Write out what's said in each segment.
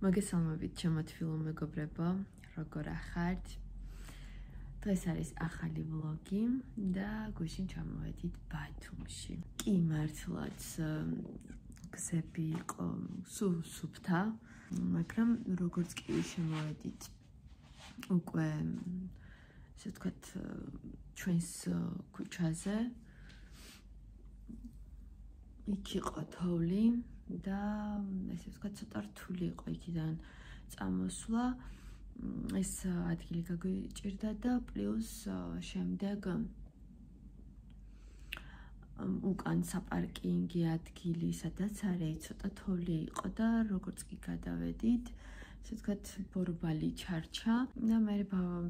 მოგესალმებით ჩემო მეგობრებო, როგორ ახართ? დღეს არის ახალი ვლოგი და გუშინ ჩამოვედით ბათუმში. კი, მართლაც გზები იყო სუფთა, მაგრამ როგორც კი შემოვედით უკვე ესე ვთქვათ ჩვენს ქუჩაზე იქ იყო თოვლი და ესე ვთქვათ ცოტა რთული იყო იქიდან წამოსვლა. ეს ადგილი გაგვიჭირდა და პლუს შემდეგ უკან საპარკინგი ადგილი, სადაც არის ცოტა თოვლი იყო და როგორც კი გადავედით, ესე ვთქვათ ბორბალი ჩარჩა და მე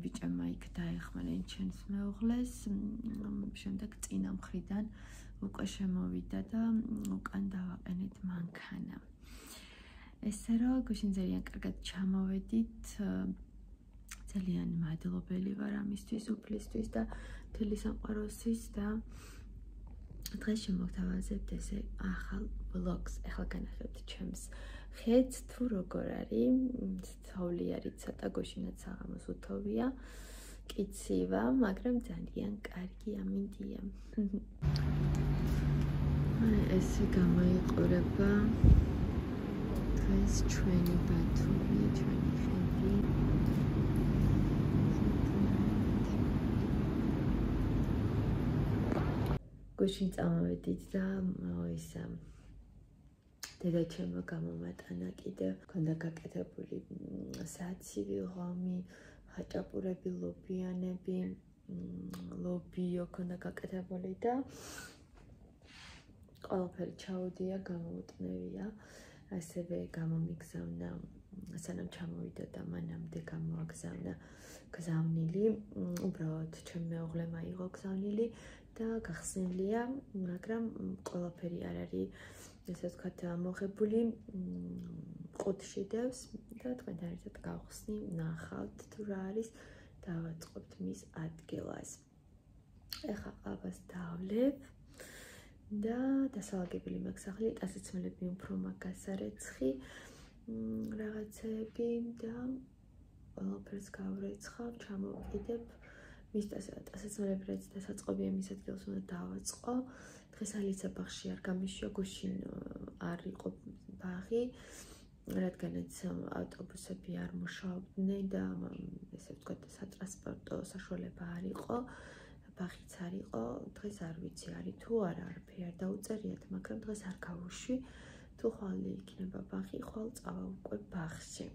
ბიჭებმა იქ დაეხმარნენ ჩემს მეუღლეს, შემდეგ წინა მხრიდან უკვე შემოვიდა და უკან დავაყენეთ მანქანა. ესე რომ გუშინ ძალიან კარგად ჩამოვედით, ძალიან მადლობელი ვარ ამისთვის, უფლისთვის და მთელი სამყაროსთვის და დღეს შემოგთავაზებთ ესე ახალ ვლოგს. ახლა განახებთ ჩემს ხედს თუ როგორ არის, თოვლი არის ცოტა, გუშინაც საღამოს უთოვია, კიცივა, მაგრამ ძალიან კარგი ამინდია. ესე გამოიყურება დღეს ჩვენი ბათუმი, ჩვენი ხედი. გუშინ წამოვედით და ის დედაჩემმა გამომატანა კიდევ, ქონდა გაკეთებული საცივი ღომი, ხაჭაპურები, ლობიანები, ლობიო ქონდა გაკეთებული და ყველაფერი ჩაუდია, გამოუტნევია. ასევე გამომიგზავნა, სანამ ჩამოვიდა და მანამდე გამოაგზავნა გზავნილი, უბრალოდ ჩემ მეუღლემ აიღო გზავნილი და გახსნილია, მაგრამ ყველაფერი არ არის, ესე ვთქვათ, მოხებული, ყუთში დევს და თქვენთან ერთად გავხსნი, ნახავთ თუ რა არის, დავაწყობთ მის ადგილას. ეხლა ყავას დავლებ და დასალაგებელი მაქვს სახლი, ტანსაცმელები უფრო მაგასარეცხი, რაღაცები და ყველაფერს გავრეცხავ, ჩამოვყიდებ. მის ტანსაცმელები რაც დასაწყობია მის ადგილს უნდა დავაწყო. დღეს ალიცა ბაღში არ გამიშვა, გუშინ არ იყო ბაღი, რადგანაც ავტობუსები არ მუშაობდნენ და ესე ვთქვათ სატრანსპორტო საშუალება არ იყო. ბაღიც არ იყო, დღეს არ ვიცი არის თუ არა, არაფერი არ დაუწერიათ, მაგრამ დღეს არ გავუშვი, თუ ხვალ იქნება ბაღი, ხვალ წავა უკვე ბაღში.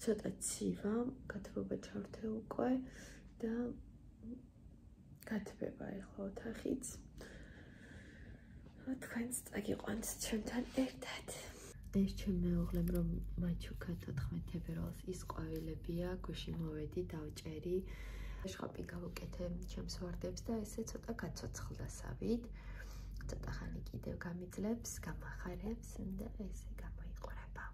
ცოტა ცივა, გათბობა ჩავრთე უკვე და გათბება ეხლა ოთახიც. თქვენც წაგიყვანთ ჩემთან ერთად. ეს ჩემ მეუღლემ რომ მაჩუქა 14 თებერვალს ის ყვავილებია, გუშინ მოვედი, დავჭერი. შხაპი გავუკეთე ჩემს ვარდებს და ესე ცოტა გაცოცხლდა სავით. ცოტა ხანი კიდევ გამიძლებს, გამახარებს და ესე გამოიყურება.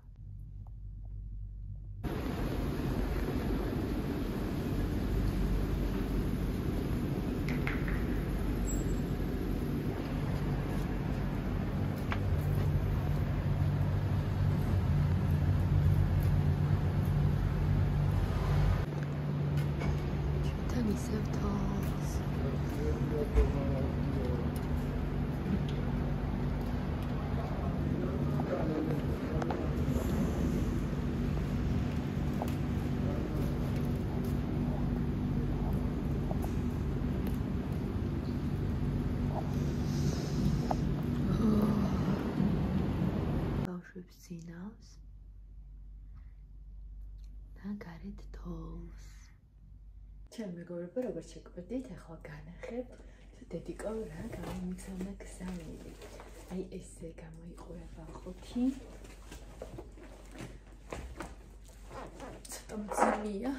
Sinus და გარეთ თოვლს. ჩემ მეგობრებო, როგორ შეგვედით, ახლა განახებთ, დედიკო რა გამომიგზავნა გზავნილი. აი ესე გამოიყურება ხუთი. ცოტა მძიმეა.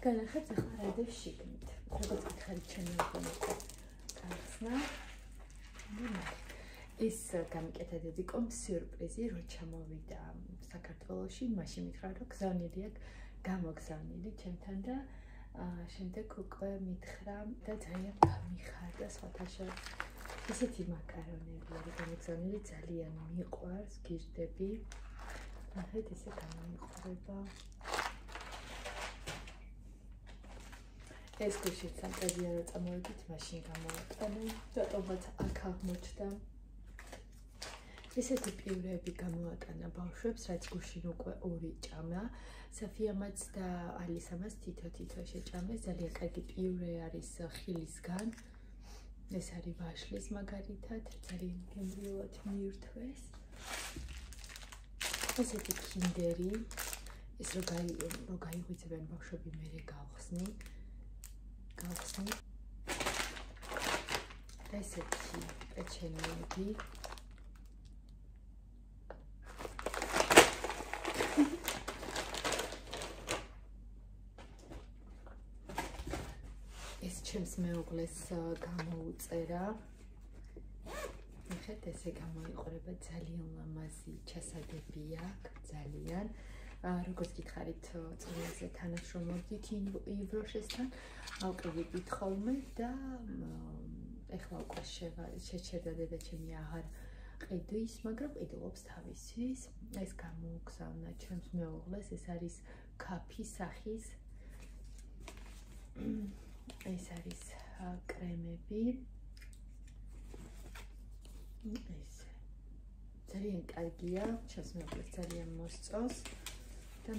განახებთ, ახლა რა დავშიგნით. როგორც გითხარით ჩემი მეგობრებო, გახსნა. ეს გამიკეთა დედიკომ სიურპრიზი, რო ჩამოვიდა საქართველოში, მაშინ მითხრა, რომ გზავნილი აქვს, გამოგზავნილი ჩემთან და შემდეგ უკვე მითხრა და ძალიან გამიხარდა სხვათა შორის ესეთი მაკარონები არის გამოგზავნილი, ძალიან მიყვარს, გირდები. ნახეთ, ესე გამოიყურება. ეს გუშინ სამწაზია რო წამოვიდით, მაშინ გამოვაყენე. რატომღაც აქ აღმოჩნდა. ესეთი პიურეები გამოატანა ბავშვებს, რაც გუშინ უკვე 2 ჭამა. საფიამაც და ალისამაც თითო შეჭამეს. ძალიან კარგი პიურე არის ხილისგან. ეს არის ვაშლის მაგალითად, ძალიან გემრიელად მიირთვეს. ესეთი კინდერი, ეს რო გაიღვიძებენ ბავშვები, მერე გავხსნი. ესეთი პეჩენიები. ეს ჩემს მეუღლეს გამოუწერა. ნახეთ, ესე გამოიყურება, ძალიან ლამაზი ჩასადები აქვს, ძალიან. როგორც გითხარით, წინაზე თანაშრომობდით ივროშესთან, ავყიდით ხოლმე და ეხლა უკვე შეჩერდა დედაჩემი აღარ ყიდვის, მაგრამ ყიდულობს თავისთვის. ეს გამოგზავნა ჩემს მეუღლეს, ეს არის კაფის სახის. ეს არის კრემები. ეს ძალიან კარგია, ჩემს მეუღლეს ძალიან მოსწონს და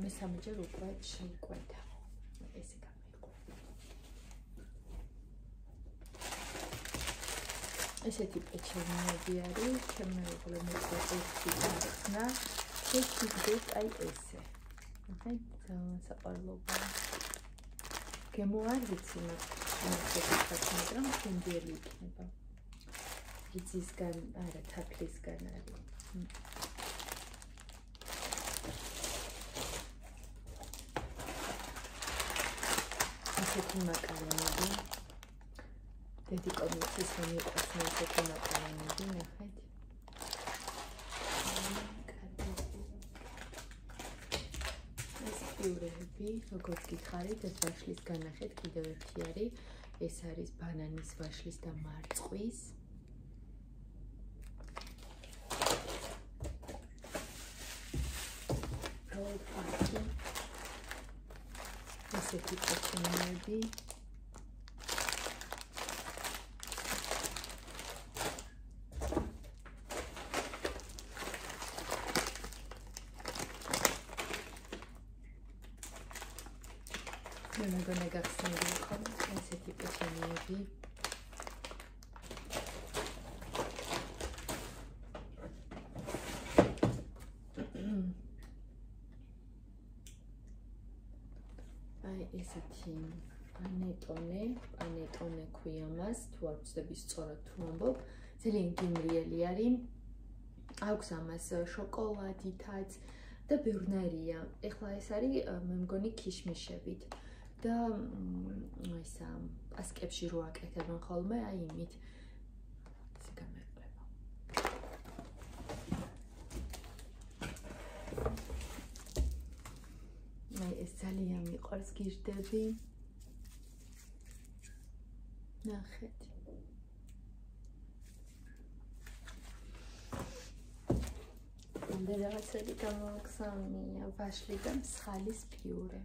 მესამეჯერ უკვე შევკვეთა. ესე გამოიყურება. ესეთი პეჩენიები არის, ჩემ მეუღლე მოწონს ერთი გახსნა. ეს გიგდებს აი ესე. ნახეთ, საყვარლობა. გემო არ ვიცი, მაგრამ ხუნდიელი იქნება. იცისგან, არა, თაფლისგან არის. ესეთი მაკარონები. დედი კომიცის მიყვარს ესეთი მაკარონები, ნახეთ. პიურეები, როგორც გითხარით, ეს ვაშლის განახეთ, კიდევ ერთი არის. ეს არის ბანანის ვაშლის და მარწყვის. ესეთი პეჩენიები. მე მეგონა გახსნილი იყო ესეთი პეჩენიები. აი ესეთი პანეტონე ქვია მას, თუ არ ვწდები სწორად თუ ამბობ, ძალიან გემრიელი არის. აქვს ამას შოკოლადითაც და ბევრნაირია. ეხლა ეს არის მე მგონი ქიშმიშებით. და ისა პასკებში რო აკეთებენ ხოლმე, აი იმით ისე გამეყრება. აი ეს ძალიან მიყვარს გირდები. ნახეთ. ამდე რაღაცები გამოგზავნია, ვაშლი და მსხალის პიურე.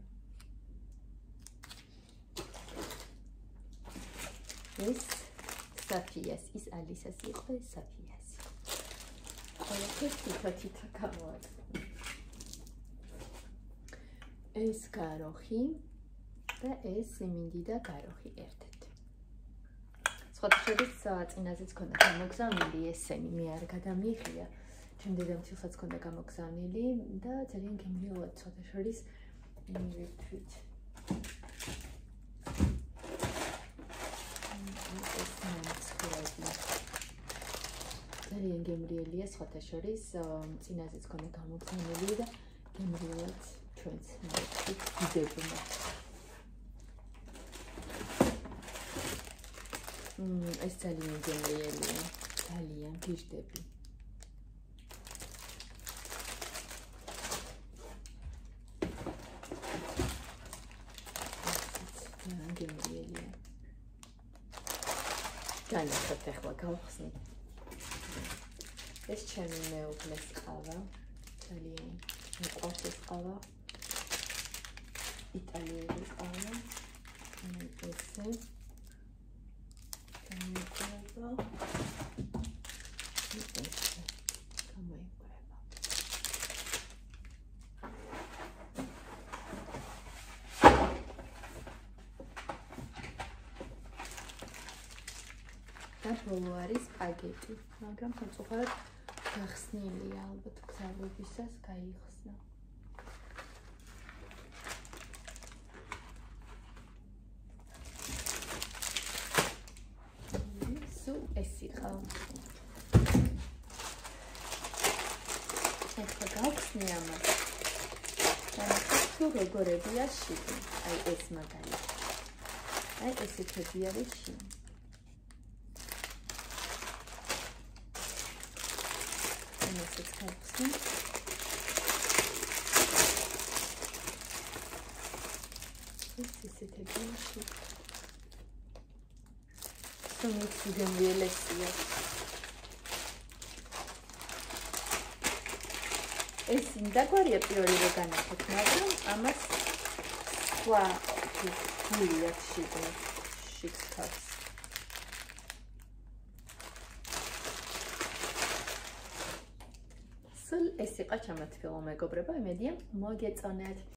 ეს საფიას, ის ალისას იყო, ეს საფიასი. ყველაფერს თითო გამოაცხადა. ეს გაროხი და ეს სიმინდი და გაროხი ერთად. სხვადასხვა წინაზეც ქონდა გამოგზავნილი ესენი, მე არ გადამიღია. ჩემ დედამთილსაც ქონდა გამოგზავნილი და ძალიან გემრიელად სხვადასხვა მივირთვით. ძალიან გემრიელია სხვადასხვა წინაზეც ქონდა გამოგზავნილი და გემრიელად ჩვენც ვიდებმა. ეს ძალიან გემრიელია, ძალიან გიჟდები. გემრიელია. განახოთ ახლა გავხსნით. ეს ჩემი მეუღლეს ყავა. ძალიან მიყვარს ეს ყავა. იტალიური ყავა. ესე. გამოიკვება. და ბოლო არის სპაგეტი, მაგრამ სამწუხაროდ გახსნილია, ალბათ გზავნებისას გაიხსნა. სულ ეს იყო. ეხლა გავხსნი ამას. და როგორებია შიგნით. აი ეს მაგალითად. აი ესეთები არის შიგნით. It's helpful. This is it again. So mix them really well. ეს ინდაგვარია პირველი რო განახოთ, მაგრამ ამას სხვა გული აქვს შიგნით. ეს იყო ჩემი ფილმი მეგობრებო, იმედია მოგეწონათ.